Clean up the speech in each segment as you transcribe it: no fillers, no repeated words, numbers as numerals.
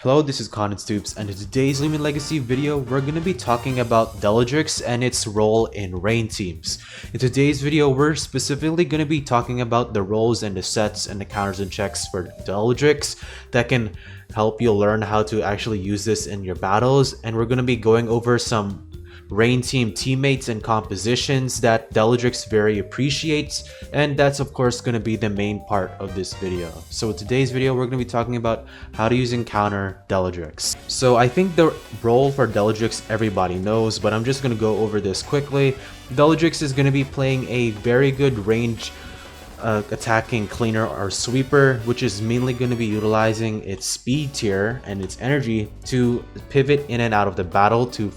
Hello, this is Conan Stoops, and in today's Lumen Legacy video, we're going to be talking about Deludrix and its role in rain teams. In today's video, we're specifically going to be talking about the roles and the sets and the counters and checks for Deludrix that can help you learn how to actually use this in your battles, and we're going to be going over some rain team teammates and compositions that Deludrix very appreciates, and that's of course going to be the main part of this video. So in today's video, we're going to be talking about how to use and counter Deludrix. So I think the role for Deludrix everybody knows, but I'm just going to go over this quickly. Deludrix is going to be playing a very good range attacking cleaner or sweeper, which is mainly going to be utilizing its speed tier and its energy to pivot in and out of the battle to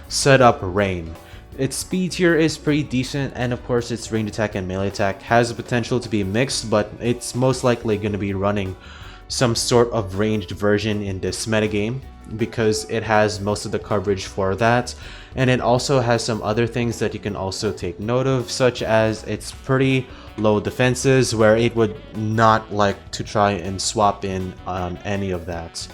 set up rain. Its speed tier is pretty decent, and of course its range attack and melee attack has the potential to be mixed, but it's most likely going to be running some sort of ranged version in this metagame because it has most of the coverage for that. And it also has some other things that you can also take note of, such as its pretty low defenses, where it would not like to try and swap in on any of that.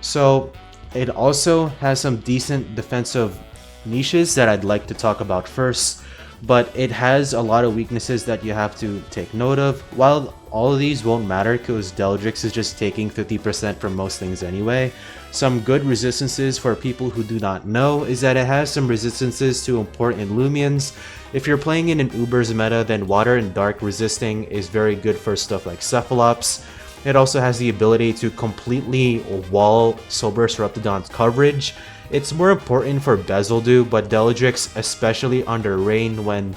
So it also has some decent defensive niches that I'd like to talk about first, but it has a lot of weaknesses that you have to take note of. While all of these won't matter because Deludrix is just taking 50% from most things anyway, some good resistances for people who do not know is that it has some resistances to important Lumians. If you're playing in an Uber's meta, then water and dark resisting is very good for stuff like Cephalops. It also has the ability to completely wall Soulburst Raptidon's coverage. It's more important for Bezeldu, but Deludrix, especially under rain when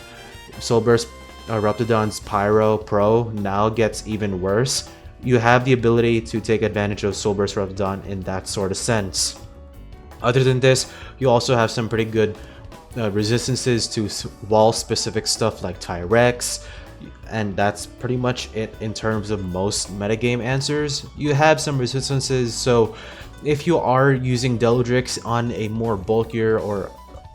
Soulburst Raptidon's Pyro Pro now gets even worse, you have the ability to take advantage of Soulburst Raptidon in that sort of sense. Other than this, you also have some pretty good resistances to wall specific stuff like Tyrex, and that's pretty much it in terms of most metagame answers. You have some resistances, so if you are using Deludrix on a more bulkier or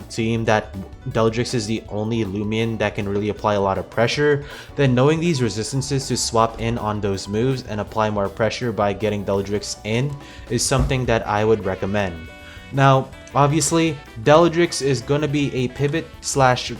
team that Deludrix is the only Lumion that can really apply a lot of pressure, then knowing these resistances to swap in on those moves and apply more pressure by getting Deludrix in is something that I would recommend. Now, obviously, Deludrix is going to be a pivot slash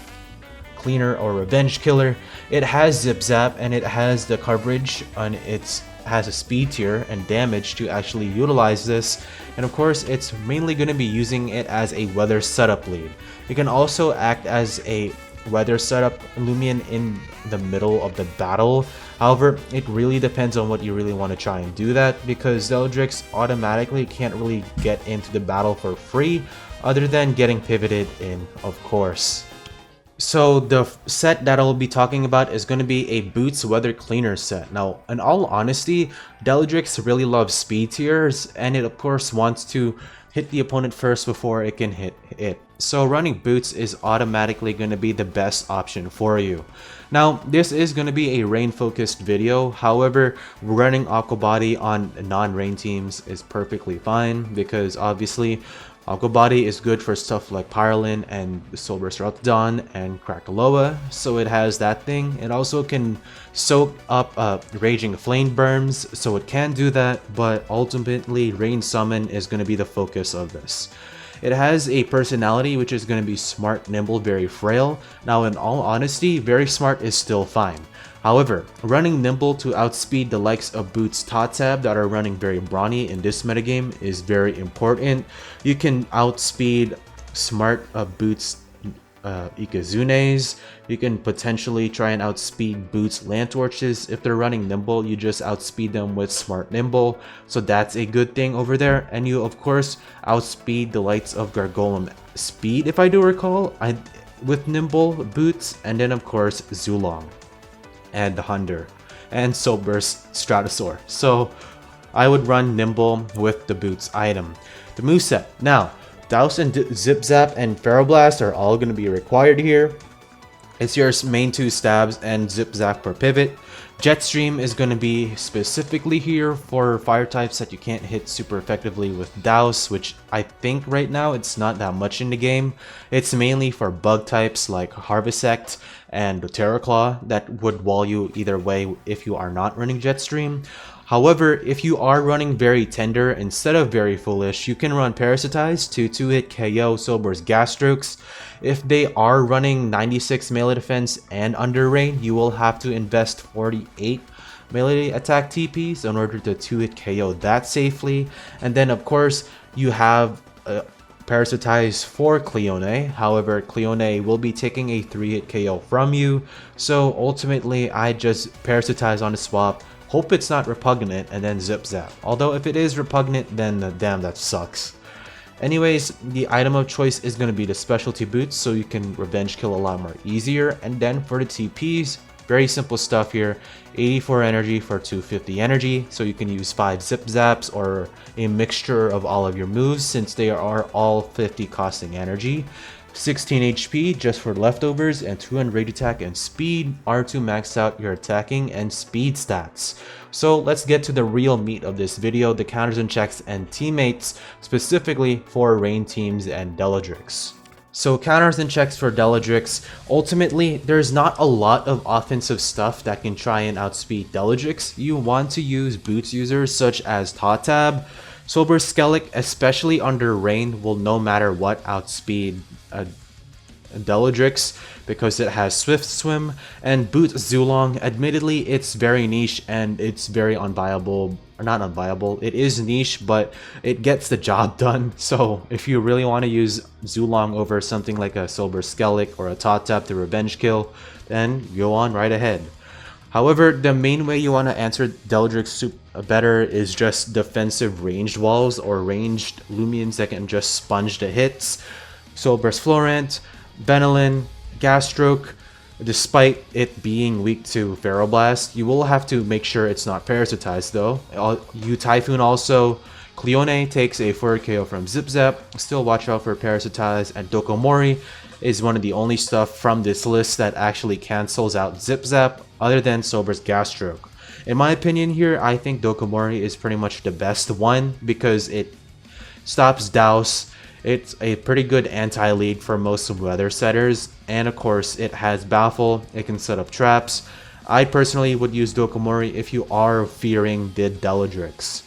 cleaner or revenge killer. It has zip zap and it has the coverage and it has a speed tier and damage to actually utilize this, and of course it's mainly going to be using it as a weather setup lead. It can also act as a weather setup Lumion in the middle of the battle. However, it really depends on what you really want to try and do that, because Deludrix automatically can't really get into the battle for free other than getting pivoted in, of course. So the set that I'll be talking about is going to be a Boots Weather Cleaner set. Now, in all honesty, Deludrix really loves speed tiers, and it of course wants to hit the opponent first before it can hit it. So running Boots is automatically going to be the best option for you. Now, this is going to be a rain focused video. However, running Aqua Body on non-rain teams is perfectly fine, because obviously Aqua Body is good for stuff like Pyrolin and Soulburst Raptidon and Krakaloa, so it has that thing. It also can soak up Raging Flame Burns, so it can do that, but ultimately Rain Summon is going to be the focus of this. It has a personality which is going to be smart, nimble, very frail. Now, in all honesty, very smart is still fine. However, running nimble to outspeed the likes of Boots Tatab that are running very brawny in this metagame is very important. You can outspeed smart Boots Ikazunes. You can potentially try and outspeed Boots Lantorches. If they're running nimble, you just outspeed them with smart nimble, so that's a good thing over there. And you of course outspeed the likes of Gargolem Speed, if I do recall, with nimble Boots, and then of course Zulong and the Hunter and Soulburst Stratosaur. So I would run nimble with the Boots item. The moveset. Now, Douse and Zip Zap and Ferroblast are all going to be required here. It's your main two stabs and Zip Zap per pivot. Jetstream is going to be specifically here for fire types that you can't hit super effectively with Douse, which I think right now it's not that much in the game. It's mainly for bug types like Harvesect and Terraclaw that would wall you either way if you are not running Jetstream. However, if you are running very tender instead of very foolish, you can run Parasitize to 2-hit KO Sober's gas strokes. If they are running 96 melee defense and under rain, you will have to invest 48 melee attack TPs in order to 2-hit KO that safely. And then of course, you have Parasitize for Cleone. However, Cleone will be taking a 3-hit KO from you. So ultimately, I just Parasitize on the swap, hope it's not repugnant, and then zip zap. Although if it is repugnant, then damn, that sucks. Anyways, the item of choice is going to be the specialty boots, so you can revenge kill a lot more easier. And then for the TPs, very simple stuff here. 84 energy for 250 energy, so you can use 5 zip zaps or a mixture of all of your moves since they are all 50 costing energy. 16 HP just for leftovers, and 200 rage attack and speed are to max out your attacking and speed stats. So let's get to the real meat of this video, the counters and checks and teammates, specifically for rain teams and Deludrix. So counters and checks for Deludrix, ultimately there's not a lot of offensive stuff that can try and outspeed Deludrix. You want to use boots users such as Totab. Sober Skellig, especially under rain, will no matter what outspeed Deludrix because it has Swift Swim. And Boot Zulong, admittedly it's very niche and it's very unviable, or not unviable, it is niche, but it gets the job done. So if you really want to use Zulong over something like a Sober Skellig or a Totab to revenge kill, then go on right ahead. However, the main way you want to answer Deludrix better is just defensive ranged walls or ranged Lumions that can just sponge the hits. Sober's Florent, Benelin, Gas Stroke, despite it being weak to Ferroblast, you will have to make sure it's not parasitized though. You Typhoon also. Cleone takes a 4 KO from Zip Zap, still watch out for Parasitize, and Dokomori is one of the only stuff from this list that actually cancels out Zip Zap other than Sober's Gas Stroke. In my opinion here, I think Dokomori is pretty much the best one because it stops Douse. It's a pretty good anti-lead for most weather setters, and of course it has Baffle, it can set up traps. I personally would use Dokomori if you are fearing the Deludrix.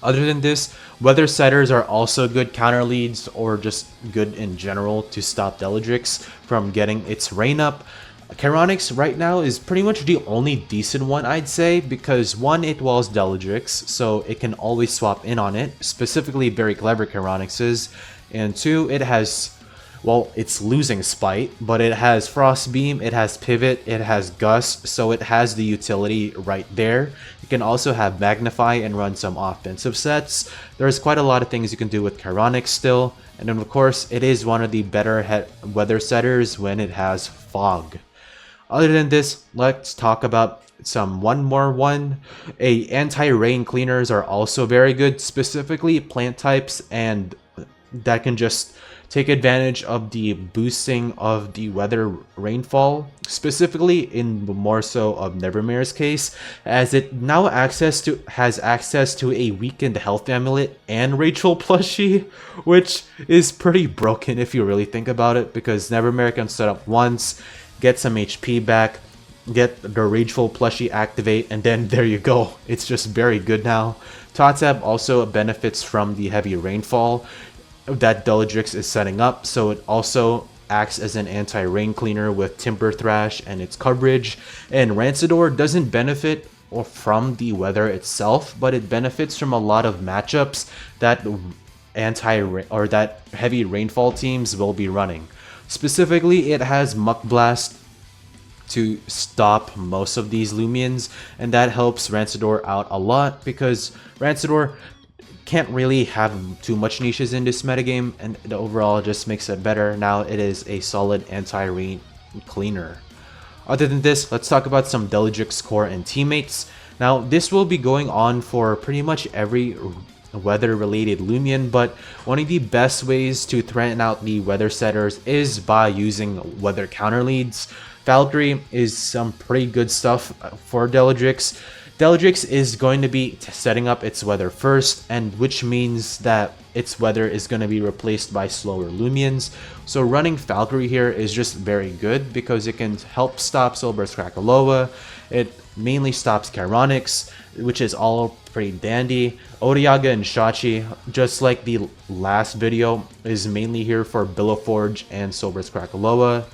Other than this, weather setters are also good counter leads or just good in general to stop Deludrix from getting its rain up. Chironix right now is pretty much the only decent one I'd say because one, it walls Deludrix, so it can always swap in on it, specifically very clever Chironixes, and two, it has, well, it's losing Spite, but it has Frost Beam, it has Pivot, it has Gust, so it has the utility right there. You can also have Magnify and run some offensive sets. There's quite a lot of things you can do with Chironix still, and then of course, it is one of the better weather setters when it has Fog. Other than this, let's talk about some anti-rain cleaners are also very good, specifically plant types, and that can just take advantage of the boosting of the weather rainfall, specifically in more so of Nevermare's case, as it now has access to a weakened health amulet and Rachel plushie, which is pretty broken if you really think about it, because Nevermare can set up once, get some HP back, get the Rageful plushie activate, and then there you go. It's just very good now. Totab also benefits from the heavy rainfall that Deludrix is setting up, so it also acts as an anti-rain cleaner with Timber Thrash and its coverage. And Rancidor doesn't benefit from the weather itself, but it benefits from a lot of matchups that that heavy rainfall teams will be running. Specifically, it has Muck Blast to stop most of these Lumions, and that helps Rancidor out a lot because Rancidor can't really have too much niches in this metagame, and the overall just makes it better. Now it is a solid anti-rain cleaner. Other than this, let's talk about some Deludrix core and teammates. Now this will be going on for pretty much every weather related Lumion, but one of the best ways to threaten out the weather setters is by using weather counter leads. Valkyrie is some pretty good stuff for Deludrix. Deludrix is going to be setting up its weather first, and which means that its weather is going to be replaced by slower Lumions. So running Valkyrie here is just very good because it can help stop Sober's Krakaloa. It mainly stops Chironics, which is all pretty dandy. Odiaga and Shachi, just like the last video, is mainly here for Billoforge and Sober's Krakaloa.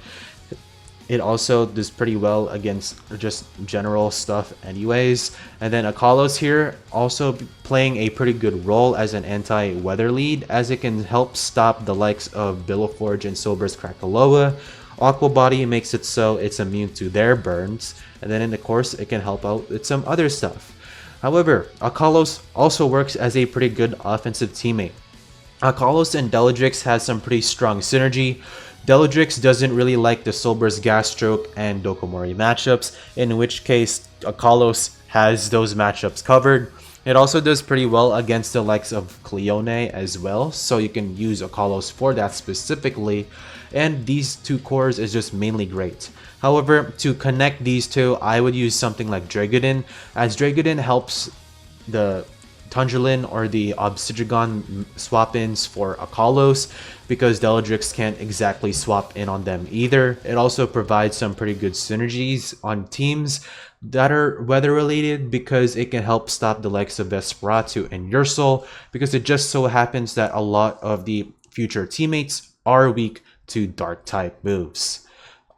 It also does pretty well against just general stuff anyways. And then Akalos here also playing a pretty good role as an anti-weather lead, as it can help stop the likes of Billoforge and Sober's Krakaloa. Aqua Body makes it so it's immune to their burns, and then in the course it can help out with some other stuff. However, Akalos also works as a pretty good offensive teammate. Akalos and Deludrix has some pretty strong synergy. Deludrix doesn't really like the Sober's Gas Stroke and Dokomori matchups, in which case Akalos has those matchups covered. It also does pretty well against the likes of Cleone as well, so you can use Akalos for that specifically, and these two cores is just mainly great. However, to connect these two, I would use something like Dragodon, as Dragodon helps the Tundralin or the Obsidian swap-ins for Akalos, because Deludrix can't exactly swap in on them either. It also provides some pretty good synergies on teams that are weather related, because it can help stop the likes of Vesperatu and Ursol, because it just so happens that a lot of the future teammates are weak to dark type moves.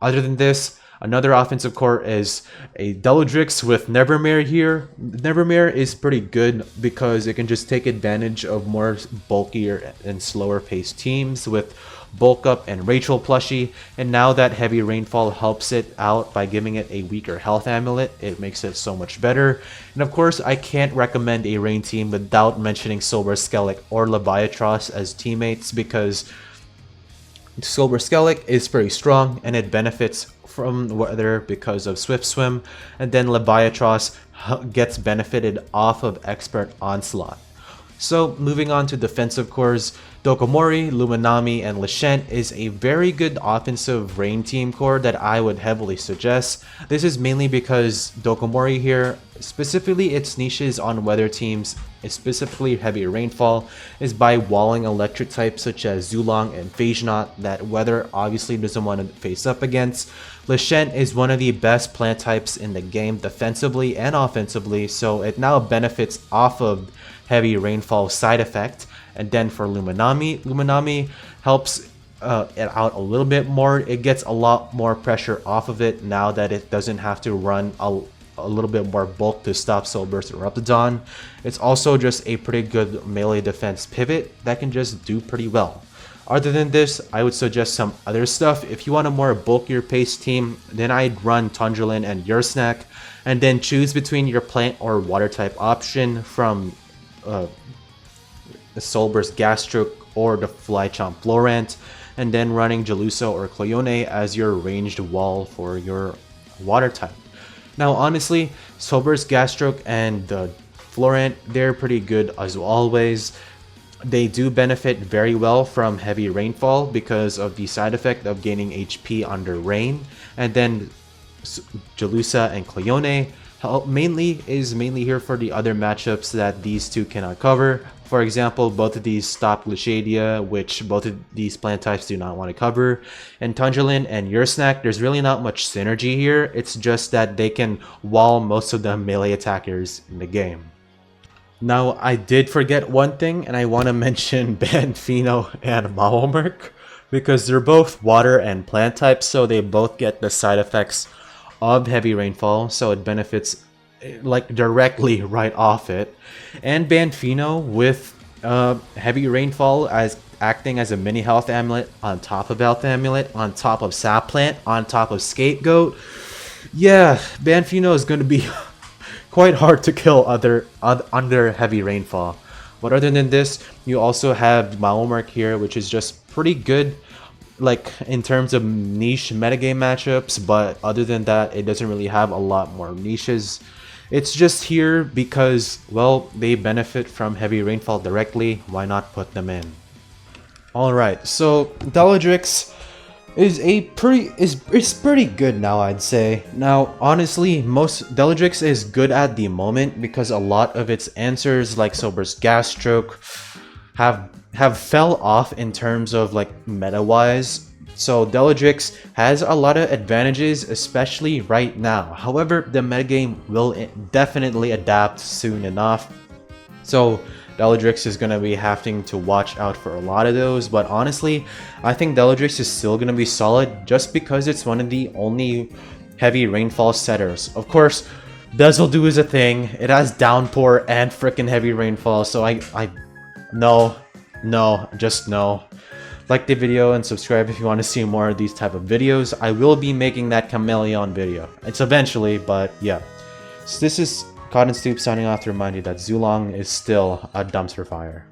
Other than this, another offensive core is a Deludrix with Nevermere here. Nevermere is pretty good because it can just take advantage of more bulkier and slower paced teams with Bulk Up and Rachel plushie, and now that Heavy Rainfall helps it out by giving it a weaker health amulet, it makes it so much better. And of course, I can't recommend a Rain team without mentioning Sober Skellig or Leviatros as teammates, because Sober Skellig is pretty strong and it benefits from weather because of Swift Swim, and then Leviatros gets benefited off of Expert Onslaught. So moving on to defensive cores, Dokomori, Luminami, and Leshent is a very good offensive Rain team core that I would heavily suggest. This is mainly because Dokomori here, specifically its niches on weather teams, specifically Heavy Rainfall, is by walling electric types such as Zulong and Phasenaut that weather obviously doesn't want to face up against. Leshent is one of the best plant types in the game defensively and offensively, so it now benefits off of Heavy Rainfall side effect. And then for Luminami, Luminami helps it out a little bit more. It gets a lot more pressure off of it now that it doesn't have to run a little bit more bulk to stop Soul Burst or Raptidon. It's also just a pretty good melee defense pivot that can just do pretty well. Other than this, I would suggest some other stuff. If you want a more bulkier pace team, then I'd run Tundralin and Yursnak, and then choose between your plant or water type option from the Soul Burst Gastroke or the Flychomp Florant, and then running Jalusa or Cleone as your ranged wall for your water type. Now honestly, Soul Burst Gastroke and the Florant, they're pretty good as always. They do benefit very well from Heavy Rainfall because of the side effect of gaining HP under rain, and then Jalusa and Cleone is mainly here for the other matchups that these two cannot cover. For example, both of these stop Glishadia, which both of these plant types do not want to cover. And Tundralin and Yursnak, there's really not much synergy here. It's just that they can wall most of the melee attackers in the game. Now, I did forget one thing, and I want to mention Banfino and Maomerc, because they're both water and plant types, so they both get the side effects of Heavy Rainfall, so it benefits like directly right off it. And Banfino with Heavy Rainfall as acting as a mini health amulet on top of health amulet, on top of Sap Plant, on top of Scapegoat. Yeah, Banfino is going to be quite hard to kill under Heavy Rainfall. But other than this, you also have Maomerc here, which is just pretty good, like in terms of niche metagame matchups, but other than that, it doesn't really have a lot more niches. It's just here because, well, they benefit from Heavy Rainfall directly. Why not put them in? Alright, so Deludrix is pretty good now, I'd say. Now, honestly, most Deludrix is good at the moment because a lot of its answers, like Sober's Gastroke, have fell off in terms of like meta-wise. So Deludrix has a lot of advantages, especially right now. However, the metagame will definitely adapt soon enough. So Deludrix is going to be having to watch out for a lot of those, but honestly, I think Deludrix is still going to be solid just because it's one of the only heavy rainfall setters. Of course, Dazzle Dew is a thing. It has downpour and freaking heavy rainfall, so no, just no. Like the video and subscribe if you want to see more of these type of videos. I will be making that chameleon video. It's eventually, but yeah. So this is Cotton Stoop signing off to remind you that Zulong is still a dumpster fire.